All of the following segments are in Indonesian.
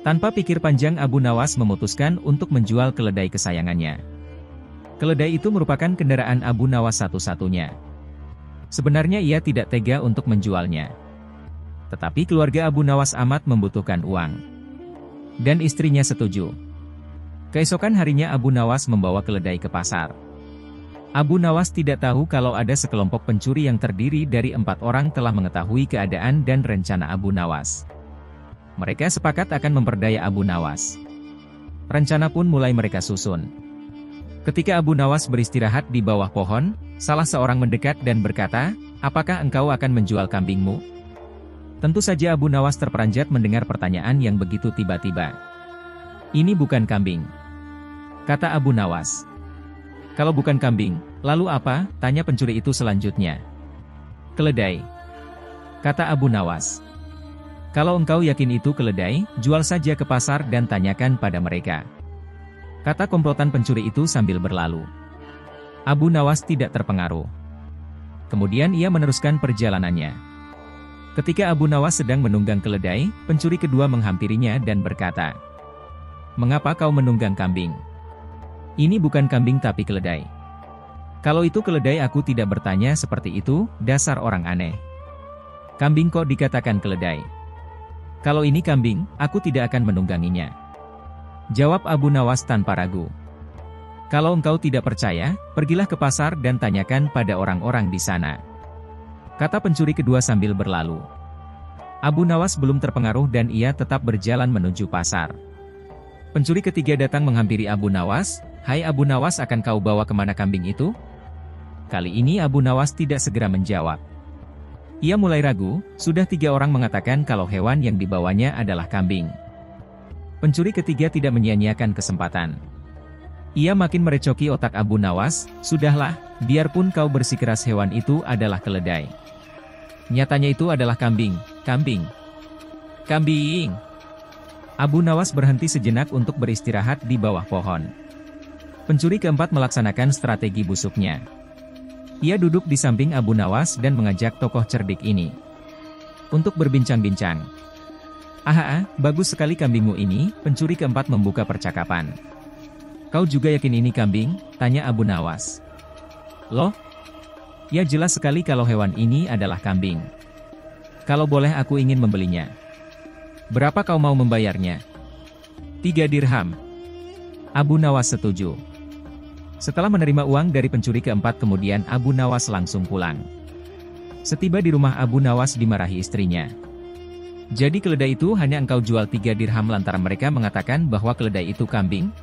Tanpa pikir panjang Abu Nawas memutuskan untuk menjual keledai kesayangannya. Keledai itu merupakan kendaraan Abu Nawas satu-satunya. Sebenarnya ia tidak tega untuk menjualnya. Tetapi keluarga Abu Nawas amat membutuhkan uang. Dan istrinya setuju. Keesokan harinya Abu Nawas membawa keledai ke pasar. Abu Nawas tidak tahu kalau ada sekelompok pencuri yang terdiri dari 4 orang telah mengetahui keadaan dan rencana Abu Nawas. Mereka sepakat akan memperdaya Abu Nawas. Rencana pun mulai mereka susun. Ketika Abu Nawas beristirahat di bawah pohon, salah seorang mendekat dan berkata, "Apakah engkau akan menjual kambingmu?" Tentu saja Abu Nawas terperanjat mendengar pertanyaan yang begitu tiba-tiba. "Ini bukan kambing," kata Abu Nawas. "Kalau bukan kambing, lalu apa?" tanya pencuri itu selanjutnya. "Keledai," kata Abu Nawas. "Kalau engkau yakin itu keledai, jual saja ke pasar dan tanyakan pada mereka," kata komplotan pencuri itu sambil berlalu. Abu Nawas tidak terpengaruh. Kemudian ia meneruskan perjalanannya. Ketika Abu Nawas sedang menunggang keledai, pencuri kedua menghampirinya dan berkata, "Mengapa kau menunggang kambing? Ini bukan kambing tapi keledai." "Kalau itu keledai aku tidak bertanya seperti itu, dasar orang aneh. Kambing kok dikatakan keledai? Kalau ini kambing, aku tidak akan menungganginya," jawab Abu Nawas tanpa ragu. "Kalau engkau tidak percaya, pergilah ke pasar dan tanyakan pada orang-orang di sana," kata pencuri kedua sambil berlalu. Abu Nawas belum terpengaruh dan ia tetap berjalan menuju pasar. Pencuri ketiga datang menghampiri Abu Nawas. "Hai Abu Nawas, akan kau bawa kemana kambing itu?" Kali ini Abu Nawas tidak segera menjawab. Ia mulai ragu, sudah 3 orang mengatakan kalau hewan yang dibawanya adalah kambing. Pencuri ketiga tidak menyia-nyiakan kesempatan. Ia makin merecoki otak Abu Nawas, "Sudahlah, biarpun kau bersikeras hewan itu adalah keledai. Nyatanya itu adalah kambing, kambing, kambing." Abu Nawas berhenti sejenak untuk beristirahat di bawah pohon. Pencuri keempat melaksanakan strategi busuknya. Ia duduk di samping Abu Nawas dan mengajak tokoh cerdik ini untuk berbincang-bincang. "Ah, bagus sekali kambingmu ini," pencuri keempat membuka percakapan. "Kau juga yakin ini kambing?" tanya Abu Nawas. "Loh? Ya jelas sekali kalau hewan ini adalah kambing. Kalau boleh aku ingin membelinya. Berapa kau mau membayarnya?" 3 dirham. Abu Nawas setuju. Setelah menerima uang dari pencuri keempat kemudian Abu Nawas langsung pulang. Setiba di rumah Abu Nawas dimarahi istrinya. "Jadi keledai itu hanya engkau jual 3 dirham lantaran mereka mengatakan bahwa keledai itu kambing?"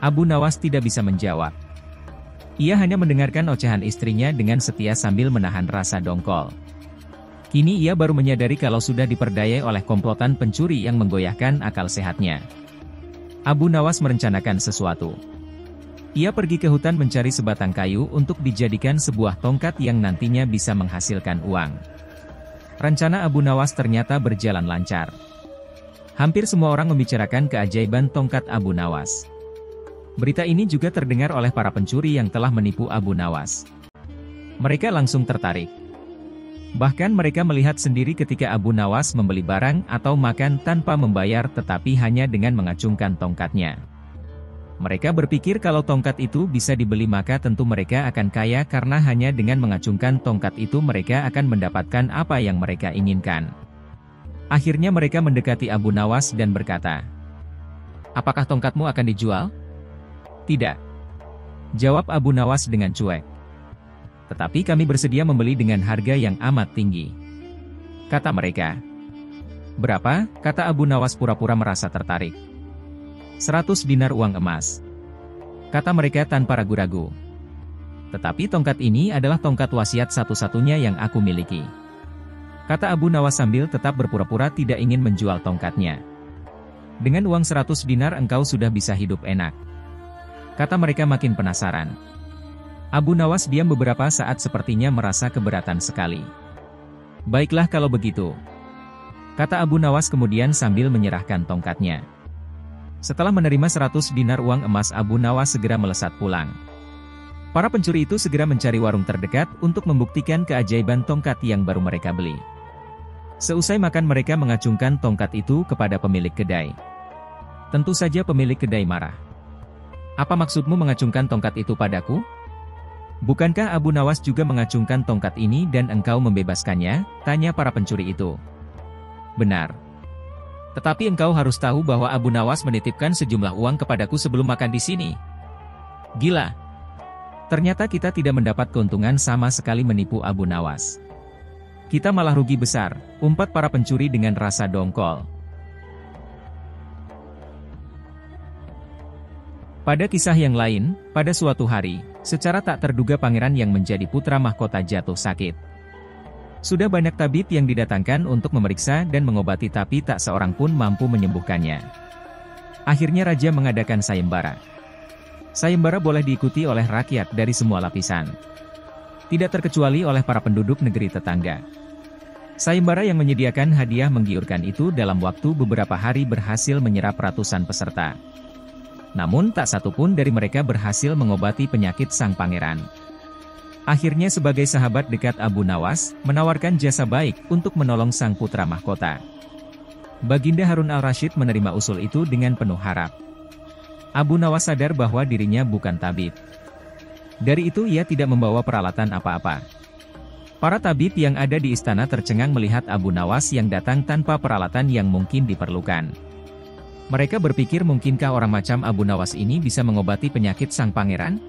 Abu Nawas tidak bisa menjawab. Ia hanya mendengarkan ocehan istrinya dengan setia sambil menahan rasa dongkol. Kini ia baru menyadari kalau sudah diperdayai oleh komplotan pencuri yang menggoyahkan akal sehatnya. Abu Nawas merencanakan sesuatu. Ia pergi ke hutan mencari sebatang kayu untuk dijadikan sebuah tongkat yang nantinya bisa menghasilkan uang. Rencana Abu Nawas ternyata berjalan lancar. Hampir semua orang membicarakan keajaiban tongkat Abu Nawas. Berita ini juga terdengar oleh para pencuri yang telah menipu Abu Nawas. Mereka langsung tertarik. Bahkan mereka melihat sendiri ketika Abu Nawas membeli barang atau makan tanpa membayar tetapi hanya dengan mengacungkan tongkatnya. Mereka berpikir kalau tongkat itu bisa dibeli maka tentu mereka akan kaya karena hanya dengan mengacungkan tongkat itu mereka akan mendapatkan apa yang mereka inginkan. Akhirnya mereka mendekati Abu Nawas dan berkata, "Apakah tongkatmu akan dijual?" "Tidak," jawab Abu Nawas dengan cuek. "Tetapi kami bersedia membeli dengan harga yang amat tinggi," kata mereka. "Berapa?" kata Abu Nawas pura-pura merasa tertarik. 100 dinar uang emas, kata mereka tanpa ragu-ragu. "Tetapi tongkat ini adalah tongkat wasiat satu-satunya yang aku miliki," kata Abu Nawas sambil tetap berpura-pura tidak ingin menjual tongkatnya. "Dengan uang 100 dinar engkau sudah bisa hidup enak," kata mereka makin penasaran. Abu Nawas diam beberapa saat sepertinya merasa keberatan sekali. "Baiklah kalau begitu," kata Abu Nawas kemudian sambil menyerahkan tongkatnya. Setelah menerima 100 dinar uang emas Abu Nawas segera melesat pulang. Para pencuri itu segera mencari warung terdekat untuk membuktikan keajaiban tongkat yang baru mereka beli. Seusai makan mereka mengacungkan tongkat itu kepada pemilik kedai. Tentu saja pemilik kedai marah. "Apa maksudmu mengacungkan tongkat itu padaku? Bukankah Abu Nawas juga mengacungkan tongkat ini dan engkau membebaskannya?" tanya para pencuri itu. "Benar. Tetapi engkau harus tahu bahwa Abu Nawas menitipkan sejumlah uang kepadaku sebelum makan di sini." "Gila. Ternyata kita tidak mendapat keuntungan sama sekali menipu Abu Nawas. Kita malah rugi besar," umpat para pencuri dengan rasa dongkol. Pada kisah yang lain, pada suatu hari, secara tak terduga pangeran yang menjadi putra mahkota jatuh sakit. Sudah banyak tabib yang didatangkan untuk memeriksa dan mengobati tapi tak seorang pun mampu menyembuhkannya. Akhirnya raja mengadakan sayembara. Sayembara boleh diikuti oleh rakyat dari semua lapisan. Tidak terkecuali oleh para penduduk negeri tetangga. Sayembara yang menyediakan hadiah menggiurkan itu dalam waktu beberapa hari berhasil menyerap ratusan peserta. Namun tak satu pun dari mereka berhasil mengobati penyakit sang pangeran. Akhirnya sebagai sahabat dekat Abu Nawas, menawarkan jasa baik untuk menolong sang putra mahkota. Baginda Harun al-Rasyid menerima usul itu dengan penuh harap. Abu Nawas sadar bahwa dirinya bukan tabib. Dari itu ia tidak membawa peralatan apa-apa. Para tabib yang ada di istana tercengang melihat Abu Nawas yang datang tanpa peralatan yang mungkin diperlukan. Mereka berpikir mungkinkah orang macam Abu Nawas ini bisa mengobati penyakit sang pangeran?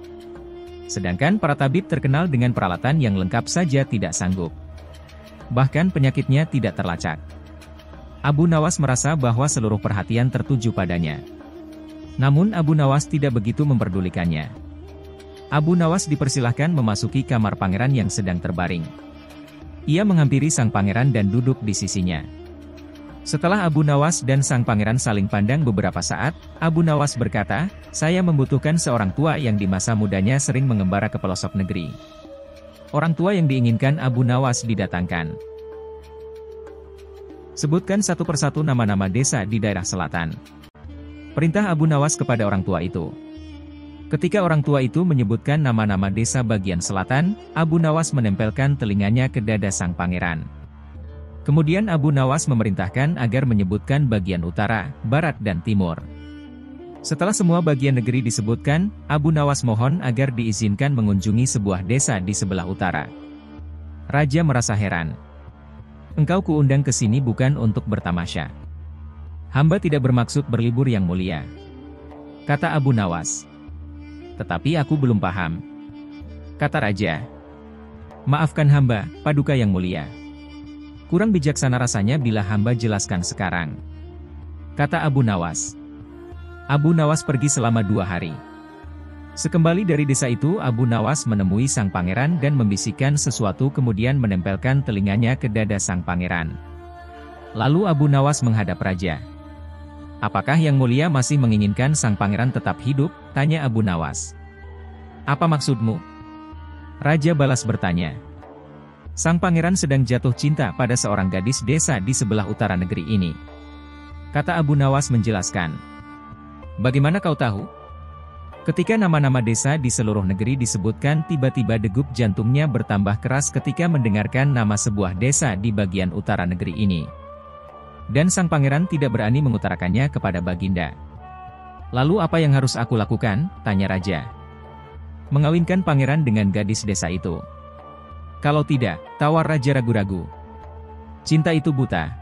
Sedangkan para tabib terkenal dengan peralatan yang lengkap saja tidak sanggup. Bahkan penyakitnya tidak terlacak. Abu Nawas merasa bahwa seluruh perhatian tertuju padanya. Namun Abu Nawas tidak begitu memperdulikannya. Abu Nawas dipersilahkan memasuki kamar pangeran yang sedang terbaring. Ia menghampiri sang pangeran dan duduk di sisinya. Setelah Abu Nawas dan sang pangeran saling pandang beberapa saat, Abu Nawas berkata, "Saya membutuhkan seorang tua yang di masa mudanya sering mengembara ke pelosok negeri." Orang tua yang diinginkan Abu Nawas didatangkan. Sebutkan satu persatu nama-nama desa di daerah selatan. Perintah Abu Nawas kepada orang tua itu. Ketika orang tua itu menyebutkan nama-nama desa bagian selatan, Abu Nawas menempelkan telinganya ke dada sang pangeran. Kemudian Abu Nawas memerintahkan agar menyebutkan bagian utara, barat dan timur. Setelah semua bagian negeri disebutkan, Abu Nawas mohon agar diizinkan mengunjungi sebuah desa di sebelah utara. Raja merasa heran. "Engkau kuundang ke sini bukan untuk bertamasya. Hamba tidak bermaksud berlibur yang mulia," kata Abu Nawas. "Tetapi aku belum paham," kata raja. "Maafkan hamba, Paduka yang mulia. Kurang bijaksana rasanya bila hamba jelaskan sekarang," kata Abu Nawas. Abu Nawas pergi selama 2 hari. Sekembali dari desa itu Abu Nawas menemui sang pangeran dan membisikkan sesuatu kemudian menempelkan telinganya ke dada sang pangeran. Lalu Abu Nawas menghadap raja. "Apakah yang mulia masih menginginkan sang pangeran tetap hidup?" tanya Abu Nawas. "Apa maksudmu?" Raja balas bertanya. "Sang pangeran sedang jatuh cinta pada seorang gadis desa di sebelah utara negeri ini," kata Abu Nawas menjelaskan. "Bagaimana kau tahu?" Ketika nama-nama desa di seluruh negeri disebutkan, tiba-tiba degup jantungnya bertambah keras ketika mendengarkan nama sebuah desa di bagian utara negeri ini. Dan sang pangeran tidak berani mengutarakannya kepada baginda. "Lalu apa yang harus aku lakukan?" tanya raja. "Mengawinkan pangeran dengan gadis desa itu." "Kalau tidak," tawar raja ragu-ragu. "Cinta itu buta.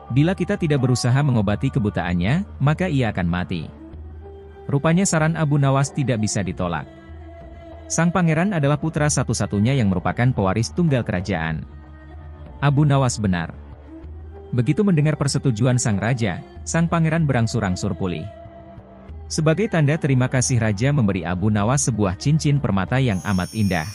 Bila kita tidak berusaha mengobati kebutaannya, maka ia akan mati." Rupanya saran Abu Nawas tidak bisa ditolak. Sang pangeran adalah putra satu-satunya yang merupakan pewaris tunggal kerajaan. Abu Nawas benar. Begitu mendengar persetujuan sang raja, sang pangeran berangsur-angsur pulih. Sebagai tanda terima kasih raja memberi Abu Nawas sebuah cincin permata yang amat indah.